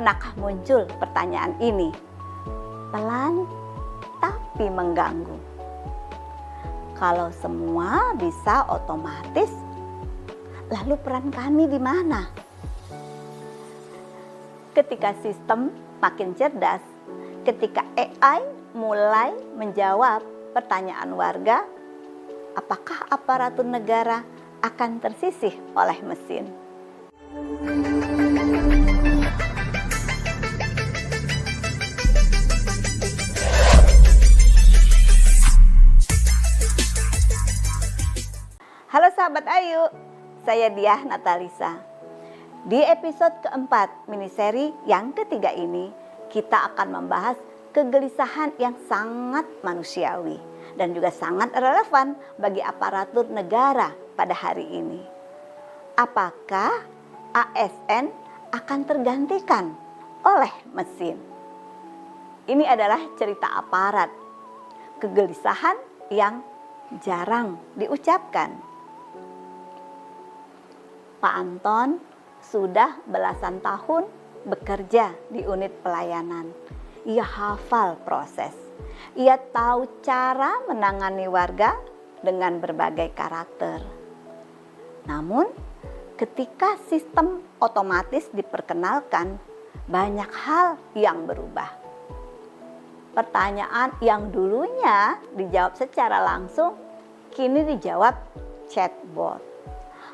Pernahkah muncul pertanyaan ini? Pelan tapi mengganggu. Kalau semua bisa otomatis, lalu peran kami di mana? Ketika sistem makin cerdas, ketika AI mulai menjawab pertanyaan warga, apakah aparatur negara akan tersisih oleh mesin? Halo sahabat Ayu, saya Diah Natalisa. Di episode keempat miniseri yang ketiga ini, kita akan membahas kegelisahan yang sangat manusiawi dan juga sangat relevan bagi aparatur negara pada hari ini. Apakah ASN akan tergantikan oleh mesin? Ini adalah cerita aparat, kegelisahan yang jarang diucapkan. Pak Anton sudah belasan tahun bekerja di unit pelayanan. Ia hafal proses. Ia tahu cara menangani warga dengan berbagai karakter. Namun, ketika sistem otomatis diperkenalkan, banyak hal yang berubah. Pertanyaan yang dulunya dijawab secara langsung, kini dijawab chatbot.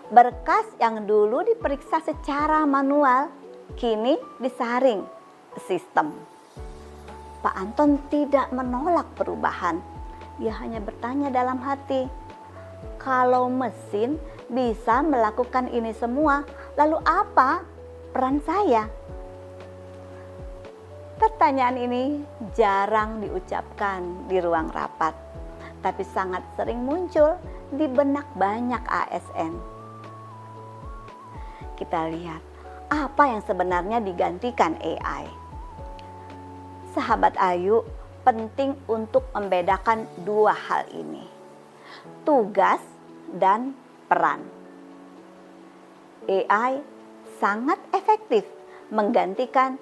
Berkas yang dulu diperiksa secara manual, kini disaring sistem. Pak Anton tidak menolak perubahan. Ia hanya bertanya dalam hati, kalau mesin bisa melakukan ini semua, lalu apa peran saya? Pertanyaan ini jarang diucapkan di ruang rapat, tapi sangat sering muncul di benak banyak ASN. Kita lihat apa yang sebenarnya digantikan AI. Sahabat Ayu, penting untuk membedakan dua hal ini, tugas dan peran. AI sangat efektif menggantikan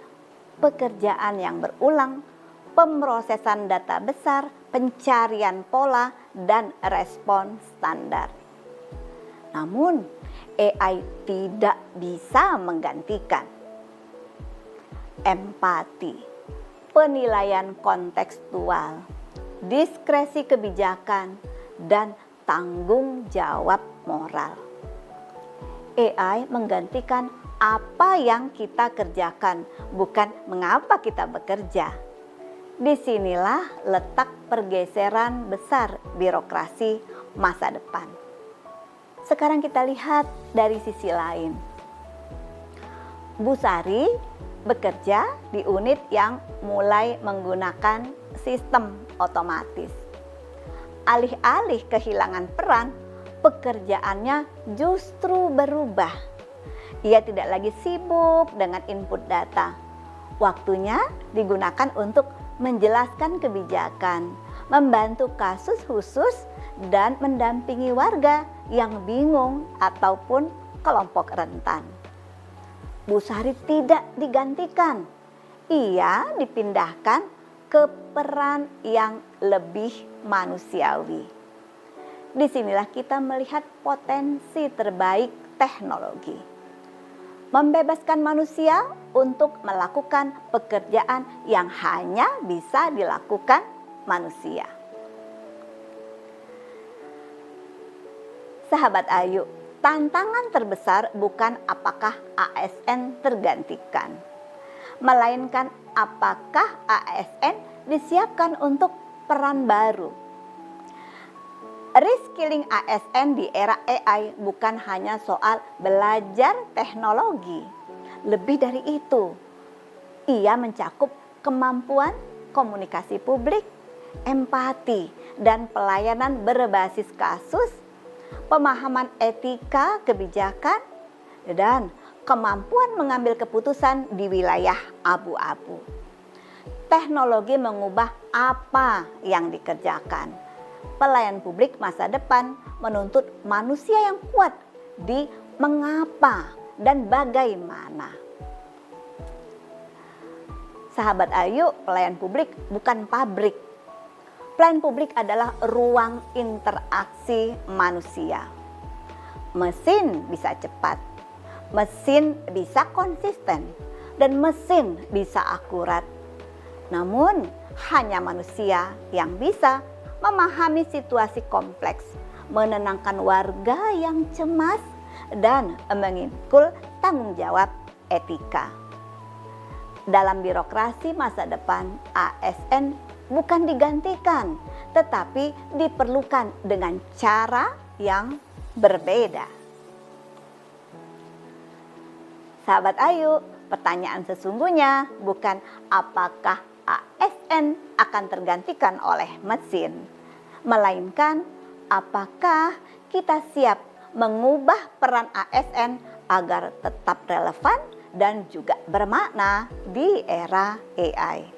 pekerjaan yang berulang, pemrosesan data besar, pencarian pola, dan respon standar. Namun, AI tidak bisa menggantikan empati, penilaian kontekstual, diskresi kebijakan, dan tanggung jawab moral. AI menggantikan apa yang kita kerjakan, bukan mengapa kita bekerja. Disinilah letak pergeseran besar birokrasi masa depan. Sekarang kita lihat dari sisi lain. Bu Sari bekerja di unit yang mulai menggunakan sistem otomatis. Alih-alih kehilangan peran, pekerjaannya justru berubah. Ia tidak lagi sibuk dengan input data. Waktunya digunakan untuk menjelaskan kebijakan, membantu kasus khusus, dan mendampingi warga yang bingung ataupun kelompok rentan. Bu Sari tidak digantikan. Ia dipindahkan ke peran yang lebih manusiawi. Disinilah kita melihat potensi terbaik teknologi. Membebaskan manusia untuk melakukan pekerjaan yang hanya bisa dilakukan manusia. Sahabat Ayu, tantangan terbesar bukan apakah ASN tergantikan, melainkan apakah ASN disiapkan untuk peran baru. Reskilling ASN di era AI bukan hanya soal belajar teknologi. Lebih dari itu, ia mencakup kemampuan komunikasi publik, empati, dan pelayanan berbasis kasus, pemahaman etika kebijakan, dan kemampuan mengambil keputusan di wilayah abu-abu. Teknologi mengubah apa yang dikerjakan. Pelayan publik masa depan menuntut manusia yang kuat di mengapa dan bagaimana. Sahabat Ayu, pelayan publik bukan pabrik. Pelayan publik adalah ruang interaksi manusia. Mesin bisa cepat, mesin bisa konsisten, dan mesin bisa akurat. Namun, hanya manusia yang bisa memahami situasi kompleks, menenangkan warga yang cemas, dan memikul tanggung jawab etika. Dalam birokrasi masa depan, ASN bukan digantikan, tetapi diperlukan dengan cara yang berbeda. Sahabat Ayu, pertanyaan sesungguhnya bukan apakah ASN akan tergantikan oleh mesin, melainkan apakah kita siap mengubah peran ASN agar tetap relevan dan juga bermakna di era AI.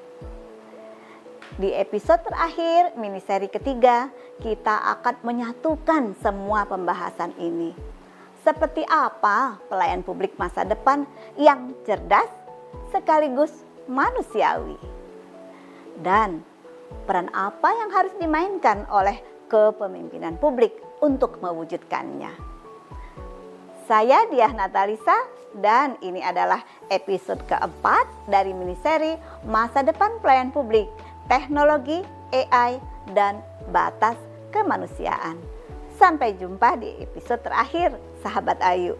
Di episode terakhir miniseri ketiga, kita akan menyatukan semua pembahasan ini. Seperti apa pelayan publik masa depan yang cerdas sekaligus manusiawi? Dan peran apa yang harus dimainkan oleh kepemimpinan publik untuk mewujudkannya? Saya Diah Natalisa dan ini adalah episode keempat dari miniseri Masa Depan Pelayan Publik, Teknologi, AI, dan Batas Kemanusiaan. Sampai jumpa di episode terakhir, sahabat Ayu.